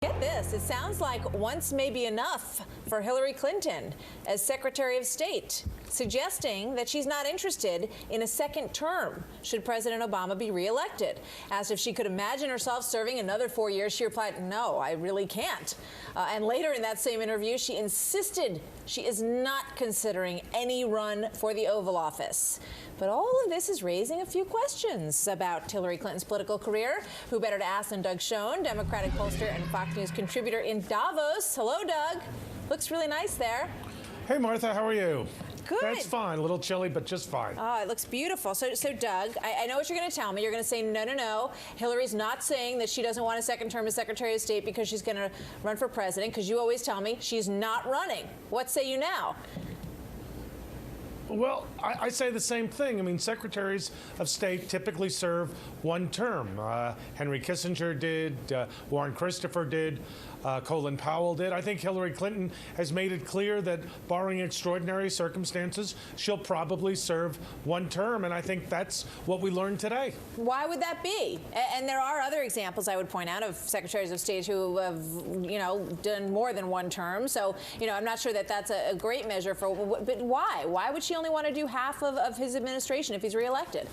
Get this, it sounds like once may be enough for Hillary Clinton as Secretary of State, suggesting that she's not interested in a second term should President Obama be reelected. Asked if she could imagine herself serving another 4 years, she replied, "No, I really can't." And later in that same interview, she insisted she is not considering any run for the Oval Office. But all of this is raising a few questions about Hillary Clinton's political career. Who better to ask than Doug Schoen, Democratic pollster and Fox News contributor in Davos. Hello, Doug. Looks really nice there. Hey, Martha, how are you? Good. That's fine. A little chilly, but just fine. Oh, it looks beautiful. So Doug, I know what you're going to tell me. You're going to say, no. Hillary's not saying that she doesn't want a second term as Secretary of State because she's going to run for president, because you always tell me she's not running. What say you now? Well, I say the same thing. I mean, secretaries of state typically serve one term. Henry Kissinger did, Warren Christopher did, Colin Powell did. I think Hillary Clinton has made it clear that, barring extraordinary circumstances, she'll probably serve one term, and I think that's what we learned today. Why would that be? And there are other examples I would point out of secretaries of state who have, done more than one term. So, I'm not sure that that's a great measure for. But why? Why would she only want to do half of his administration if he's reelected?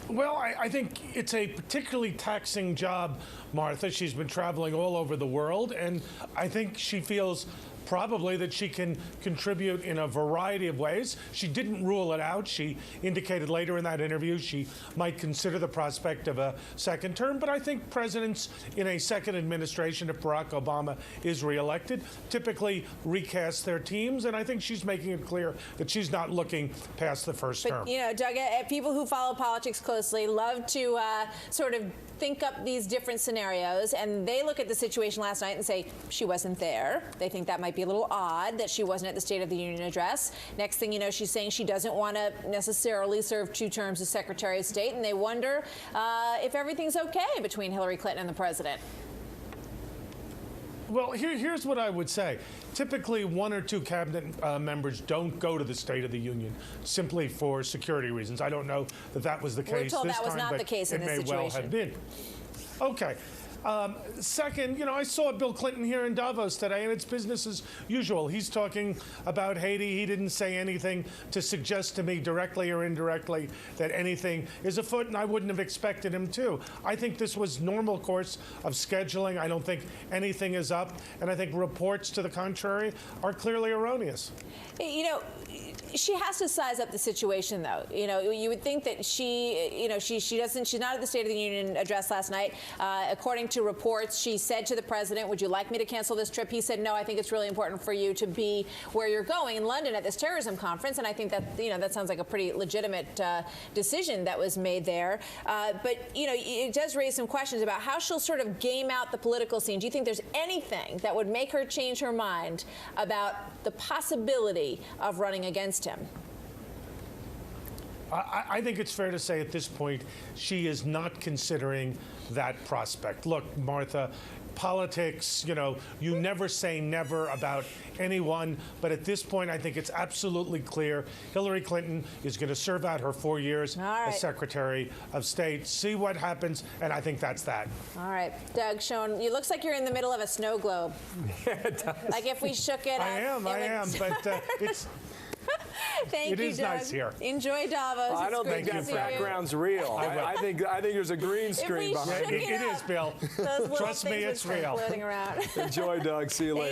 Well, I think it's a particularly taxing job, Martha. She's been traveling all over the world, and I think she feels probably that she can contribute in a variety of ways. She didn't rule it out. She indicated later in that interview she might consider the prospect of a second term, but I think presidents in a second administration, if Barack Obama is reelected, typically recast their teams, and I think she's making it clear that she's not looking past the first term. Doug, people who follow politics closely love to sort of think up these different scenarios, and they look at the situation last night and say she wasn't there. They think that might be a little odd that she wasn't at the State of the Union address. Next thing you know, she's saying she doesn't want to necessarily serve 2 terms as Secretary of State, and they wonder if everything's okay between Hillary Clinton and the president. Well, here's what I would say. Typically, 1 or 2 cabinet members don't go to the State of the Union simply for security reasons. I don't know that that was the case this time. We're told that was not the case in this situation. It may well have been. Okay. Second, I saw Bill Clinton here in Davos today, and it's business as usual. He's talking about Haiti. He didn't say anything to suggest to me directly or indirectly that anything is afoot, and I wouldn't have expected him to. I think this was normal course of scheduling. I don't think anything is up, and I think reports to the contrary are clearly erroneous. She has to size up the situation, though. You would think that she's not at the State of the Union address last night. According to reports, she said to the president, "Would you like me to cancel this trip?" He said, "No, I think it's really important for you to be where you're going in London at this terrorism conference." And I think that, that sounds like a pretty legitimate decision that was made there. But, it does raise some questions about how she'll sort of game out the political scene. Do you think there's anything that would make her change her mind about the possibility of running against him? I think it's fair to say at this point she is not considering that prospect. Look, Martha, politics, you never say never about anyone, but at this point I think it's absolutely clear Hillary Clinton is going to serve out her 4 years as Secretary of State. See what happens, and I think that's that. All right. Doug Schoen, it looks like you're in the middle of a snow globe. Yeah, it does. Like if we shook it I am, but it's... Thank you, Doug. It is nice here. Enjoy Davos. I don't think that background's real. I think there's a green screen behind it. It is, Bill. Trust me, it's real. Floating around. Enjoy, Doug. See you later.